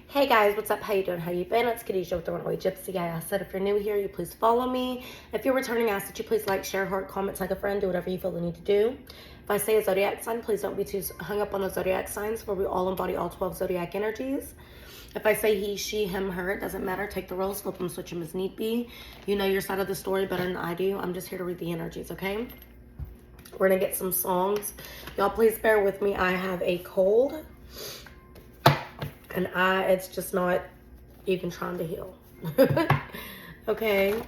Hey guys, what's up? How you doing? How you been? It's Khadijah with the Runaway Gypsy. I said if you're new here, you please follow me. If you're returning, I ask that you please like, share, heart, comment, like a friend, do whatever you feel the need to do. If I say a zodiac sign, please don't be too hung up on the zodiac signs, for we all embody all 12 zodiac energies. If I say he, she, him, her, it doesn't matter. Take the roles, flip them, switch them as need be. You know your side of the story better than I do. I'm just here to read the energies, okay? We're gonna get some songs. Y'all please bear with me. I have a cold. And it's just not even trying to heal. Okay.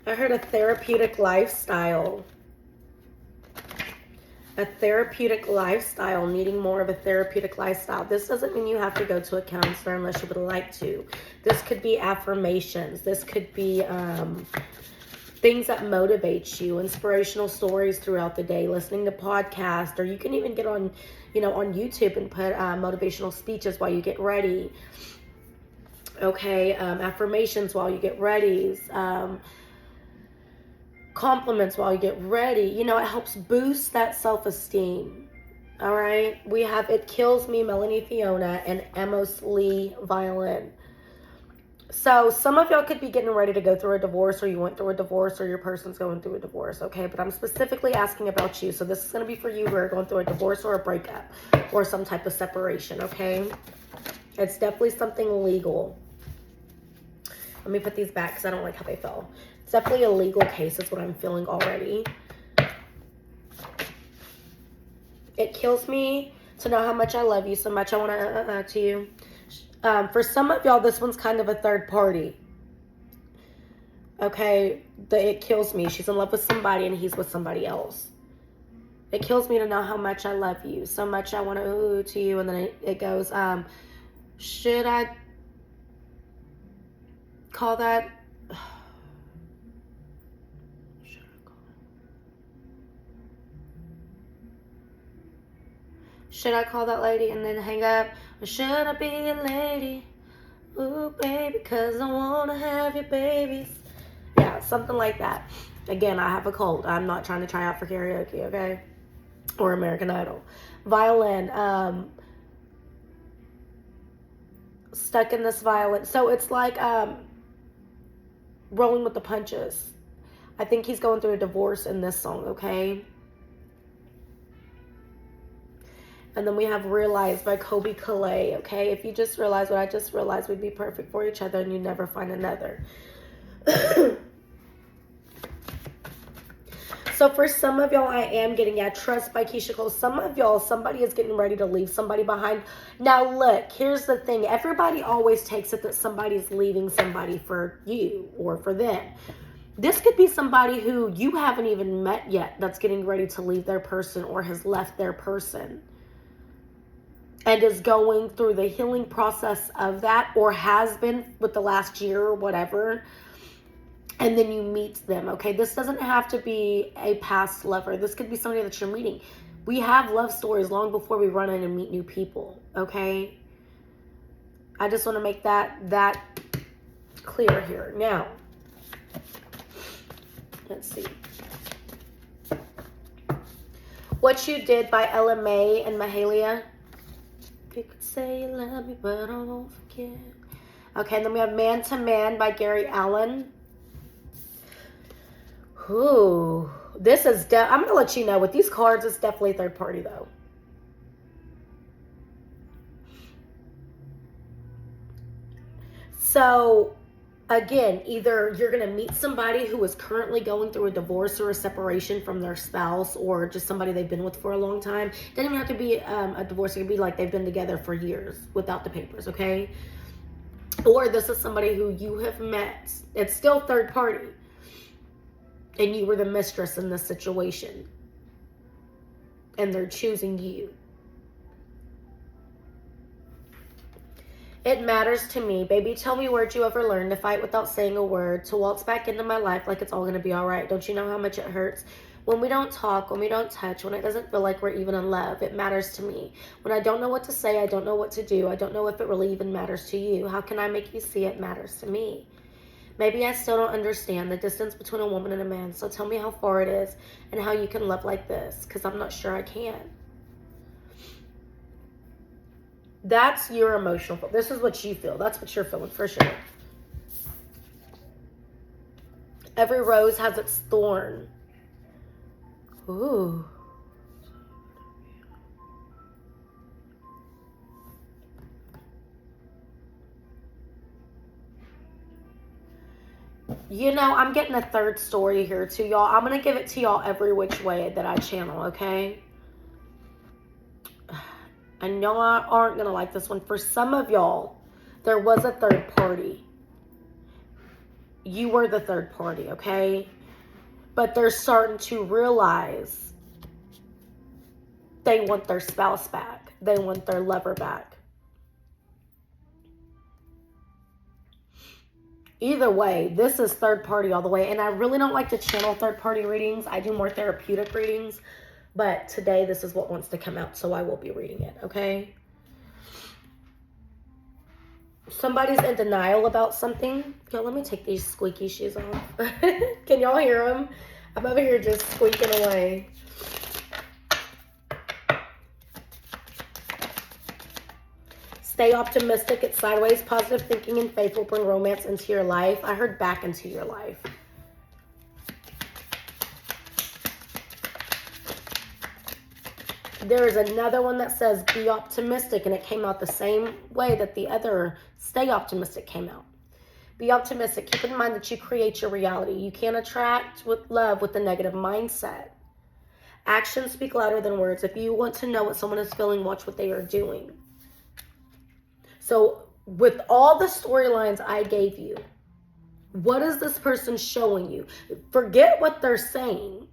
I heard a therapeutic lifestyle. A therapeutic lifestyle, needing more of a therapeutic lifestyle. This doesn't mean you have to go to a counselor unless you would like to. This could be affirmations. This could be things that motivate you, inspirational stories throughout the day, listening to podcasts, or you can even get on, on YouTube and put motivational speeches while you get ready. Okay, affirmations while you get ready, compliments while you get ready. It helps boost that self-esteem. All right, we have It Kills Me, Melanie Fiona, and Amos Lee violin. So some of y'all could be getting ready to go through a divorce, or you went through a divorce, or your person's going through a divorce, okay? But I'm specifically asking about you. So this is going to be for you who are going through a divorce or a breakup or some type of separation, okay? It's definitely something legal. Let me put these back because I don't like how they fell. It's definitely a legal case is what I'm feeling already. It kills me to know how much I love you, so much I want to you. For some of y'all, this one's kind of a third party. Okay, it kills me. She's in love with somebody and he's with somebody else. It kills me to know how much I love you, so much I want to you. And then it goes, should I call that? Should I call that lady and then hang up? Or should I be a lady? Ooh, baby, cause I want to have your babies. Yeah, something like that. Again, I have a cold. I'm not trying to try out for karaoke, okay? Or American Idol. Violin. Stuck in this violin. So it's like rolling with the punches. I think he's going through a divorce in this song, okay? And then we have Realize by Kobe Calais, okay? If you just realize what I just realized, we'd be perfect for each other and you never find another. So for some of y'all, I am getting Trust by Keyshia Cole. Some of y'all, somebody is getting ready to leave somebody behind. Now look, here's the thing. Everybody always takes it that somebody's leaving somebody for you or for them. This could be somebody who you haven't even met yet that's getting ready to leave their person or has left their person and is going through the healing process of that, or has been with the last year or whatever, and then you meet them, okay? This doesn't have to be a past lover. This could be somebody that you're meeting. We have love stories long before we run in and meet new people, okay? I just want to make that clear here. Now, let's see. What You Did by Ella Mai and Mahalia. You could say you love me, but I won't forget. Okay, and then we have Man to Man by Gary Allan. Ooh, this is I'm going to let you know with these cards, it's definitely third party though. So, again, either you're going to meet somebody who is currently going through a divorce or a separation from their spouse, or just somebody they've been with for a long time. It doesn't even have to be a divorce. It could be like they've been together for years without the papers, okay? Or this is somebody who you have met. It's still third party. And you were the mistress in this situation. And they're choosing you. It matters to me. Baby, tell me where'd you ever learn to fight without saying a word, to waltz back into my life like it's all going to be all right. Don't you know how much it hurts? When we don't talk, when we don't touch, when it doesn't feel like we're even in love, it matters to me. When I don't know what to say, I don't know what to do. I don't know if it really even matters to you. How can I make you see it matters to me? Maybe I still don't understand the distance between a woman and a man, so tell me how far it is and how you can love like this, because I'm not sure I can. That's your emotional. This is what you feel. That's what you're feeling for sure. Every rose has its thorn. Ooh. You know, I'm getting a third story here too, y'all. I'm going to give it to y'all every which way that I channel, okay? I know I aren't going to like this one. For some of y'all, there was a third party. You were the third party, okay? But they're starting to realize they want their spouse back. They want their lover back. Either way, this is third party all the way. And I really don't like to channel third party readings. I do more therapeutic readings. But today, this is what wants to come out. So I will be reading it, okay? Somebody's in denial about something. Yo, let me take these squeaky shoes off. Can y'all hear them? I'm over here just squeaking away. Stay optimistic. It's sideways. Positive thinking and faith will bring romance into your life. I heard back into your life. There is another one that says be optimistic, and it came out the same way that the other stay optimistic came out. Be optimistic. Keep in mind that you create your reality. You can't attract with love with a negative mindset. Actions speak louder than words. If you want to know what someone is feeling, watch what they are doing. So with all the storylines I gave you, what is this person showing you? Forget what they're saying.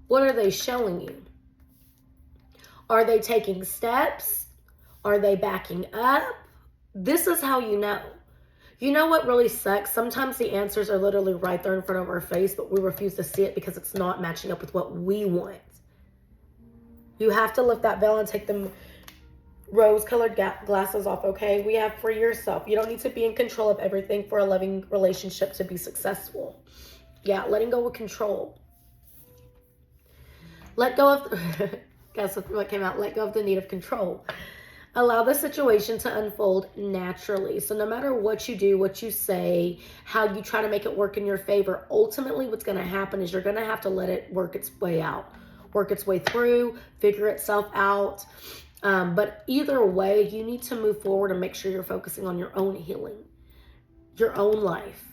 What are they showing you? Are they taking steps? Are they backing up? This is how you know. You know what really sucks? Sometimes the answers are literally right there in front of our face, but we refuse to see it because it's not matching up with what we want. You have to lift that veil and take them rose-colored glasses off, okay? We have for yourself. You don't need to be in control of everything for a loving relationship to be successful. Yeah, letting go of control. Let go of... Guess what came out? Let go of the need of control. Allow the situation to unfold naturally. So no matter what you do, what you say, how you try to make it work in your favor, ultimately what's going to happen is you're going to have to let it work its way out. Work its way through, figure itself out. But either way, you need to move forward and make sure you're focusing on your own healing, your own life.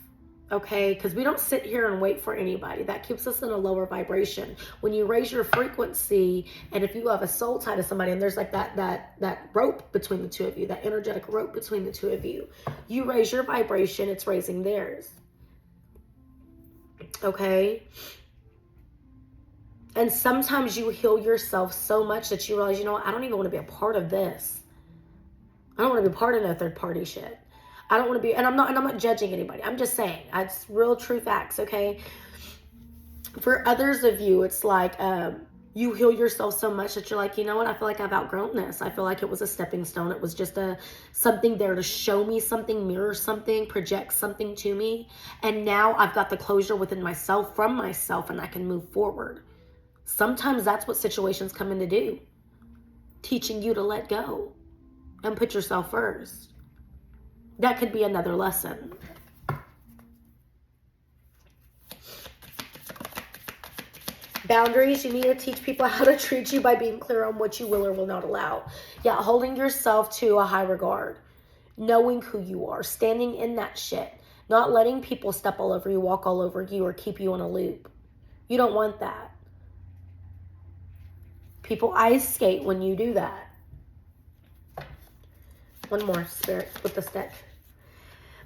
Okay, because we don't sit here and wait for anybody. That keeps us in a lower vibration. When you raise your frequency, and if you have a soul tie to somebody, and there's like that rope between the two of you, that energetic rope between the two of you, you raise your vibration, it's raising theirs. Okay? And sometimes you heal yourself so much that you realize, you know what, I don't even want to be a part of this. I don't want to be part of no third party shit. I don't want to be, and I'm not judging anybody. I'm just saying, it's real true facts, okay? For others of you, it's like you heal yourself so much that you're like, you know what? I feel like I've outgrown this. I feel like it was a stepping stone. It was just something there to show me something, mirror something, project something to me. And now I've got the closure within myself, from myself, and I can move forward. Sometimes that's what situations come in to do. Teaching you to let go and put yourself first. That could be another lesson. Boundaries. You need to teach people how to treat you by being clear on what you will or will not allow. Yeah, holding yourself to a high regard. Knowing who you are. Standing in that shit. Not letting people step all over you, walk all over you, or keep you in a loop. You don't want that. People ice skate when you do that. One more, Spirit, with this deck.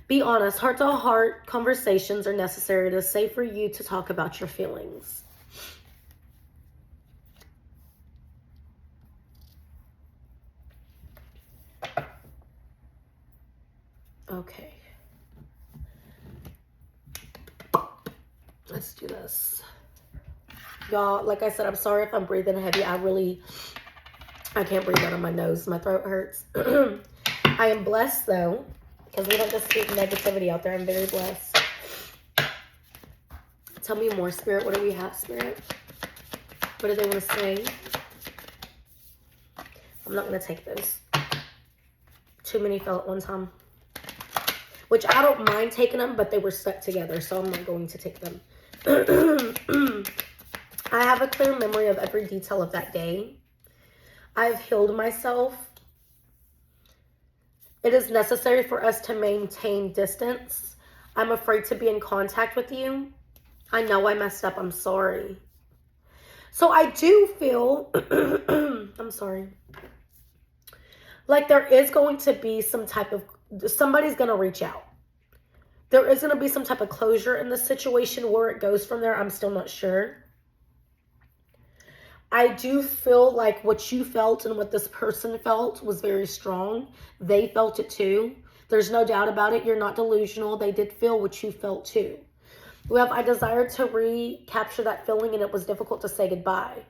Be honest. Heart-to-heart conversations are necessary. It is safe for you to talk about your feelings. Okay. Let's do this. Y'all, like I said, I'm sorry if I'm breathing heavy. I can't breathe out of my nose. My throat hurts. I am blessed, though, because we don't just speak negativity out there. I'm very blessed. Tell me more, Spirit. What do we have, Spirit? What do they want to say? I'm not going to take this. too many fell at one time. Which I don't mind taking them, but they were stuck together, so I'm not going to take them. I have a clear memory of every detail of that day. I've healed myself. It is necessary for us to maintain distance. I'm afraid to be in contact with you. I know I messed up. I'm sorry. So I do feel, I'm sorry, like there is going to be some type of, somebody's going to reach out. There is going to be some type of closure in the situation. Where it goes from there, I'm still not sure. I do feel like what you felt and what this person felt was very strong. They felt it too. There's no doubt about it. You're not delusional. They did feel what you felt too. We have, I desired to recapture that feeling, and it was difficult to say goodbye.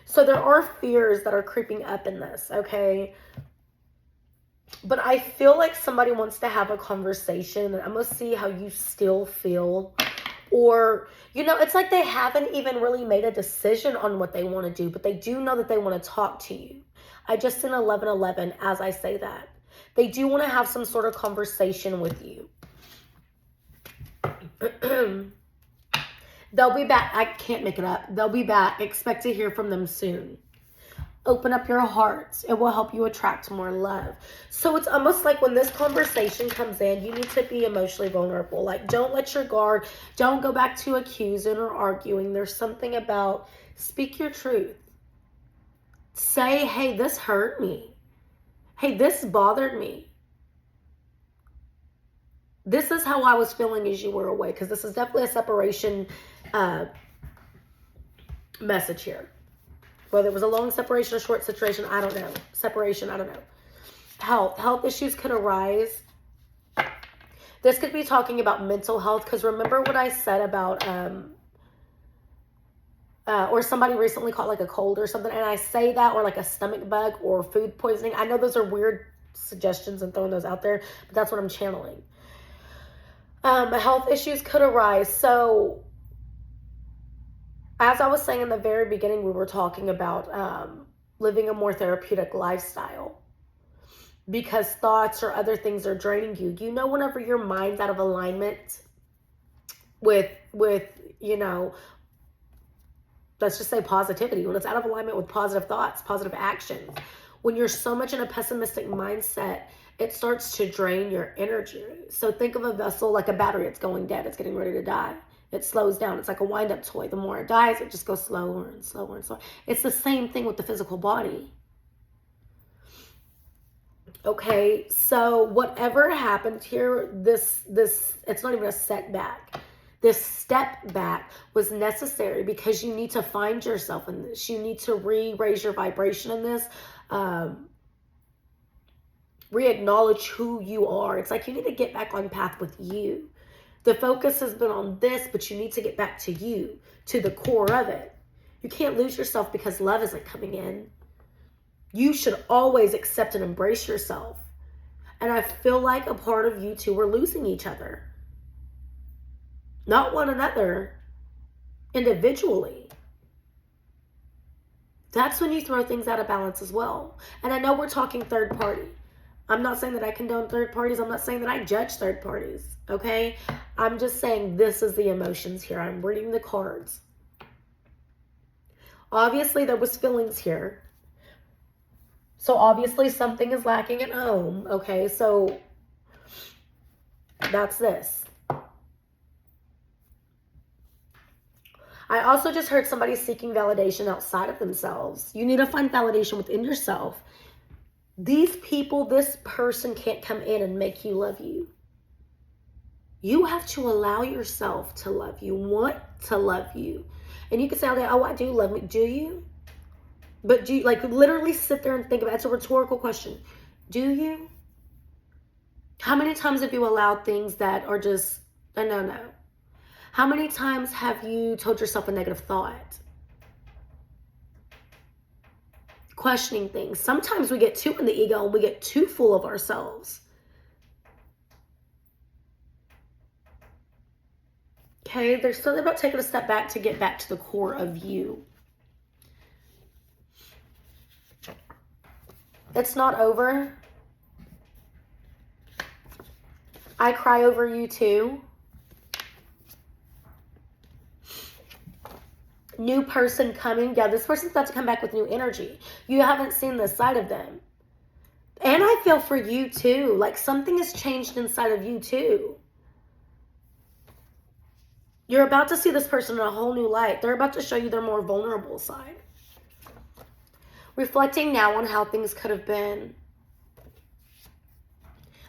So there are fears that are creeping up in this, okay? But I feel like somebody wants to have a conversation, and I'm going to see how you still feel. Or, you know, it's like they haven't even really made a decision on what they want to do, but they do know that they want to talk to you. I just sent 1111 as I say that. They do want to have some sort of conversation with you. They'll be back. I can't make it up. They'll be back. Expect to hear from them soon. Open up your hearts. It will help you attract more love. So it's almost like when this conversation comes in, you need to be emotionally vulnerable. Like, don't let your guard, don't go back to accusing or arguing. There's something about speak your truth. Say, hey, this hurt me. Hey, this bothered me. This is how I was feeling as you were away. Because this is definitely a separation message here. Whether it was a long separation or short separation, I don't know. Separation, I don't know. Health issues could arise. This could be talking about mental health, because remember what I said about, or somebody recently caught like a cold or something, and I say that, or like a stomach bug or food poisoning. I know those are weird suggestions and throwing those out there, but that's what I'm channeling. Health issues could arise. So as I was saying in the very beginning, we were talking about living a more therapeutic lifestyle, because thoughts or other things are draining you. You know, whenever your mind's out of alignment with you know, let's just say positivity, when it's out of alignment with positive thoughts, positive actions, when you're so much in a pessimistic mindset, it starts to drain your energy. So think of a vessel like a battery. It's going dead. It's getting ready to die. It slows down. It's like a wind-up toy. The more it dies, it just goes slower and slower and slower. It's the same thing with the physical body. Okay, so whatever happened here, this it's not even a setback. This step back was necessary, because you need to find yourself in this. You need to raise your vibration in this. Re-acknowledge who you are. It's like you need to get back on path with you. The focus has been on this, but you need to get back to you, to the core of it. You can't lose yourself because love isn't coming in. You should always accept and embrace yourself. And I feel like a part of you two are losing each other. Not one another, individually. That's when you throw things out of balance as well. And I know we're talking third party. I'm not saying that I condone third parties. I'm not saying that I judge third parties, okay? I'm just saying this is the emotions here. I'm reading the cards. Obviously, there was feelings here. So obviously something is lacking at home, okay? So that's this. I also just heard somebody seeking validation outside of themselves. You need to find validation within yourself. These people, this person can't come in and make you love you. You have to allow yourself to love you, want to love you. And you can say, oh, I do love me. Do you? But do you, like, literally sit there and think about it? It's a rhetorical question. Do you? How many times have you allowed things that are just a no-no? How many times have you told yourself a negative thought? Questioning things. Sometimes we get too in the ego and we get too full of ourselves. Okay, there's something about taking a step back to get back to the core of you. It's not over. I cry over you too. New person coming. Yeah, this person's about to come back with new energy. You haven't seen this side of them. And I feel for you too. Like something has changed inside of you too. You're about to see this person in a whole new light. They're about to show you their more vulnerable side. Reflecting now on how things could have been.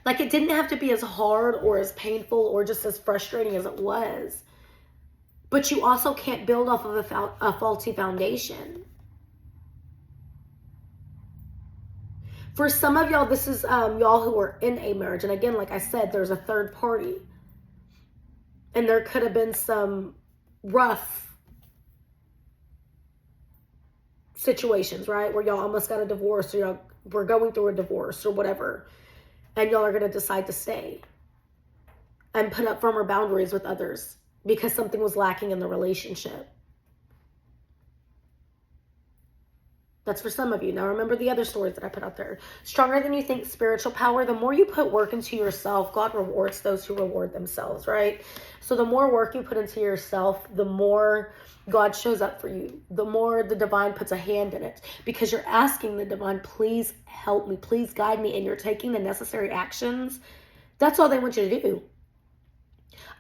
Like it didn't have to be as hard or as painful or just as frustrating as it was. But you also can't build off of a faulty foundation. For some of y'all, this is y'all who are in a marriage. And again, like I said, there's a third party. And there could have been some rough situations, right? Where y'all almost got a divorce or y'all were going through a divorce or whatever. And y'all are going to decide to stay and put up firmer boundaries with others because something was lacking in the relationship. That's for some of you. Now remember the other stories that I put out there. Stronger than you think, spiritual power. The more you put work into yourself, God rewards those who reward themselves, right? So the more work you put into yourself, the more God shows up for you. The more the divine puts a hand in it. Because you're asking the divine, please help me, please guide me. And you're taking the necessary actions. That's all they want you to do.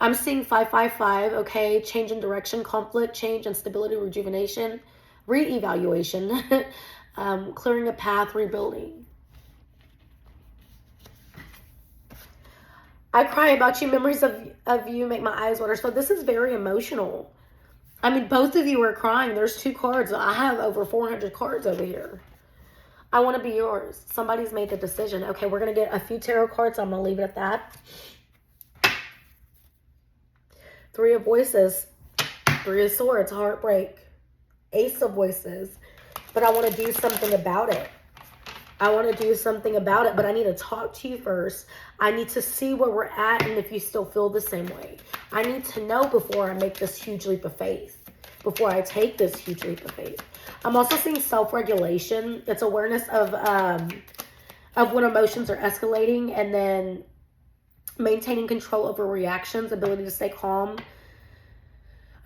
I'm seeing 555, okay? Change in direction, conflict, change, instability, rejuvenation, re-evaluation, clearing a path, rebuilding. I cry about you. Memories of you make my eyes water. So this is very emotional. I mean, both of you are crying. There's 2 cards. I have over 400 cards over here. I want to be yours. Somebody's made the decision. Okay, we're going to get a few tarot cards. I'm going to leave it at that. 3 of Voices. 3 of Swords. Heartbreak. Ace of Voices. But I want to do something about it. I want to do something about it, but I need to talk to you first. I need to see where we're at and if you still feel the same way. I need to know before I make this huge leap of faith. Before I take this huge leap of faith. I'm also seeing self-regulation. It's awareness of when emotions are escalating and then maintaining control over reactions, ability to stay calm.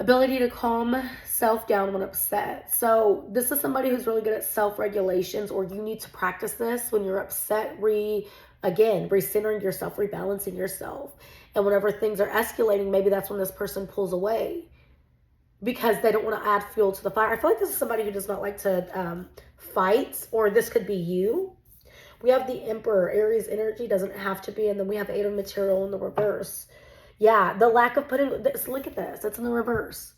Ability to calm self down when upset. So this is somebody who's really good at self-regulations, or you need to practice this when you're upset. Recentering yourself, rebalancing yourself. And whenever things are escalating, maybe that's when this person pulls away because they don't want to add fuel to the fire. I feel like this is somebody who does not like to fight, or this could be you. We have the Emperor. Aries energy doesn't have to be. And then we have 8 of Material in the reverse. Yeah, the lack of putting this, look at this, it's in the reverse.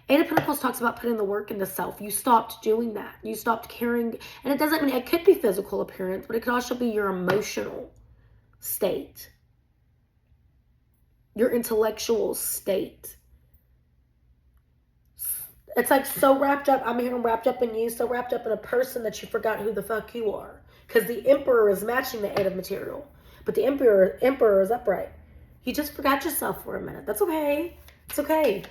8 of Pentacles talks about putting the work into self. You stopped doing that. You stopped caring. And it doesn't mean, it could be physical appearance, but it could also be your emotional state. Your intellectual state. It's like so wrapped up, I'm hearing wrapped up in you, so wrapped up in a person that you forgot who the fuck you are. Because the Emperor is matching the 8 of Material. But the Emperor is upright. You just forgot yourself for a minute. That's okay. It's okay.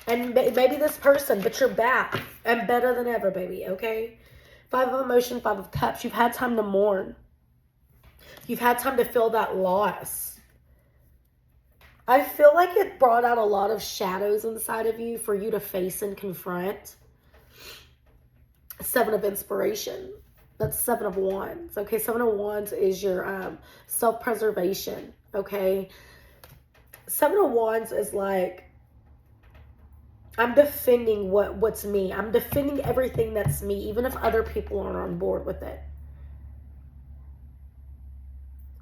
And maybe this person, but you're back. And better than ever, baby, okay? 5 of Emotion, 5 of Cups. You've had time to mourn. You've had time to feel that loss. I feel like it brought out a lot of shadows inside of you for you to face and confront. 7 of Inspiration. That's 7 of Wands. Okay, 7 of Wands is your self-preservation. Okay, 7 of Wands is like, I'm defending what's me. I'm defending everything that's me, even if other people aren't on board with it.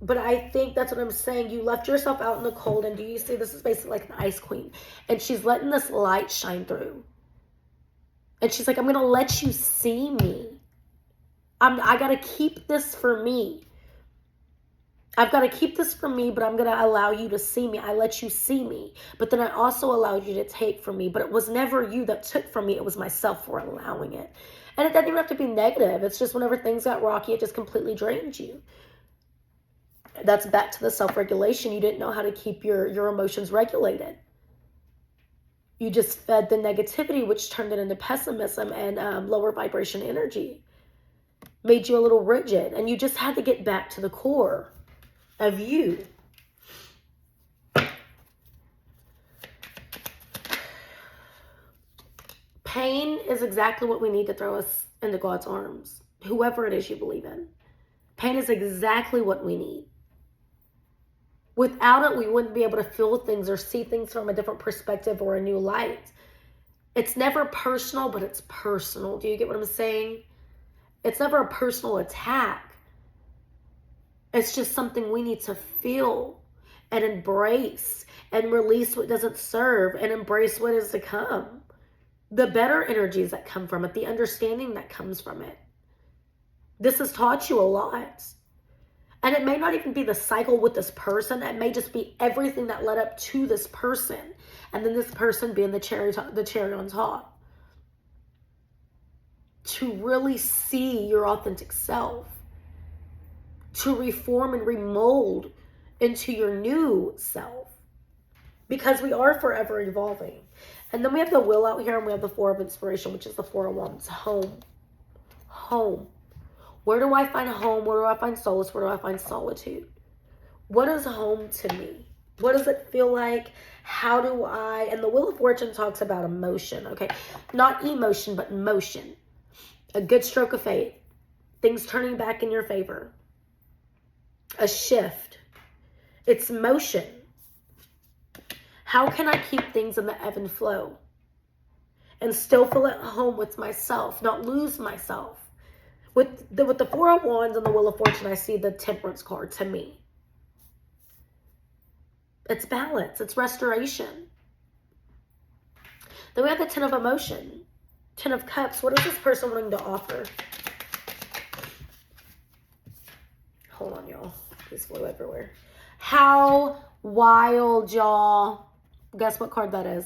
But I think that's what I'm saying. You left yourself out in the cold, and do you see this is basically like an ice queen, and she's letting this light shine through. And she's like, I'm gonna let you see me. I gotta keep this for me. I've got to keep this for me, but I'm going to allow you to see me. I let you see me, but then I also allowed you to take from me. But it was never you that took from me. It was myself for allowing it. And it doesn't even have to be negative. It's just whenever things got rocky, it just completely drained you. That's back to the self-regulation. You didn't know how to keep your emotions regulated. You just fed the negativity, which turned it into pessimism and lower vibration energy. Made you a little rigid. And you just had to get back to the core of you. Pain is exactly what we need to throw us into God's arms, whoever it is you believe in. Pain is exactly what we need. Without it, we wouldn't be able to feel things or see things from a different perspective or a new light. It's never personal, but it's personal. Do you get what I'm saying? It's never a personal attack. It's just something we need to feel and embrace and release what doesn't serve and embrace what is to come. The better energies that come from it, the understanding that comes from it. This has taught you a lot. And it may not even be the cycle with this person. It may just be everything that led up to this person. And then this person being the cherry on top. To really see your authentic self. To reform and remold into your new self. Because we are forever evolving. And then we have the Wheel out here, and we have the Four of Inspiration, which is the Four of Wands. Home. Home. Where do I find home? Where do I find solace? Where do I find solitude? What is home to me? What does it feel like? How do I... And the Wheel of Fortune talks about emotion, okay? Not emotion, but motion. A good stroke of fate. Things turning back in your favor. A shift. It's motion. How can I keep things in the ebb and flow? And still feel at home with myself, not lose myself. With the Four of Wands and the Wheel of Fortune, I see the Temperance card to me. It's balance. It's restoration. Then we have the Ten of Emotion. Ten of Cups. What is this person wanting to offer? Hold on, y'all. These flew everywhere. How wild, y'all. Guess what card that is?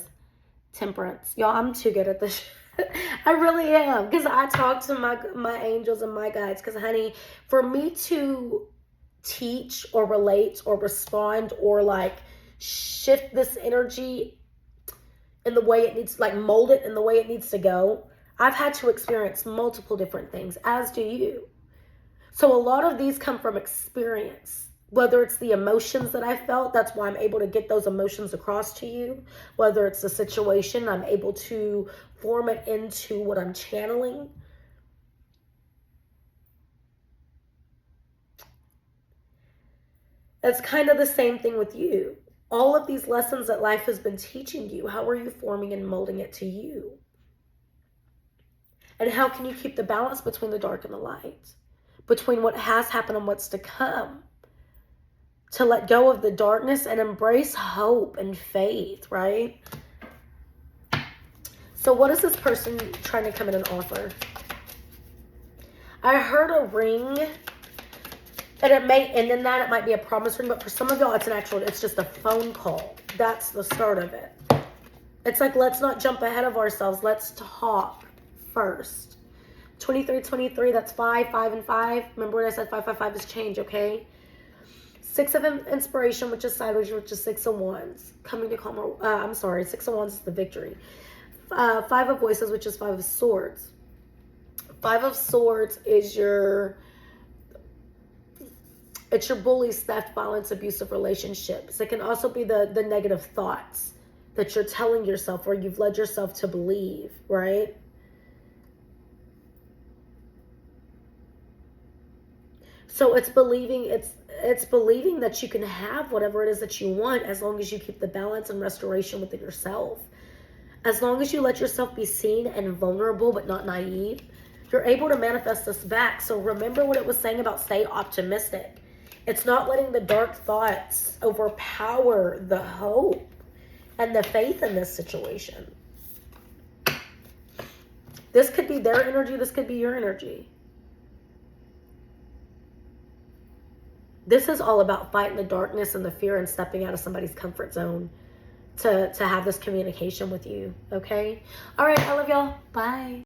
Temperance. Y'all, I'm too good at this. I really am, because I talk to my angels and my guides, because honey, for me to teach or relate or respond or like shift this energy in the way it needs, like mold it in the way it needs to go, I've had to experience multiple different things, as do you. So a lot of these come from experience. Whether it's the emotions that I felt, that's why I'm able to get those emotions across to you. Whether it's the situation, I'm able to form it into what I'm channeling. That's kind of the same thing with you. All of these lessons that life has been teaching you, how are you forming and molding it to you? And how can you keep the balance between the dark and the light? Between what has happened and what's to come? To let go of the darkness and embrace hope and faith, right? So what is this person trying to come in and offer? I heard a ring, and in that it might be a promise ring, but for some of y'all it's just a phone call. That's the start of it. It's like, let's not jump ahead of ourselves. Let's talk first. 2323, that's 5, 5, and 5. Remember when I said 5, 5, 5 is change, okay? 6 of Inspiration, which is sideways, which is 6 of Wands. Coming to calm. 6 of Wands is the victory. 5 of Voices, which is 5 of Swords. 5 of Swords is it's your bullies, theft, violence, abusive relationships. It can also be the negative thoughts that you're telling yourself or you've led yourself to believe, right? So it's believing that you can have whatever it is that you want as long as you keep the balance and restoration within yourself. As long as you let yourself be seen and vulnerable but not naive, you're able to manifest this back. So remember what it was saying about stay optimistic. It's not letting the dark thoughts overpower the hope and the faith in this situation. This could be their energy. This could be your energy. This is all about fighting the darkness and the fear and stepping out of somebody's comfort zone to have this communication with you, okay? All right, I love y'all. Bye.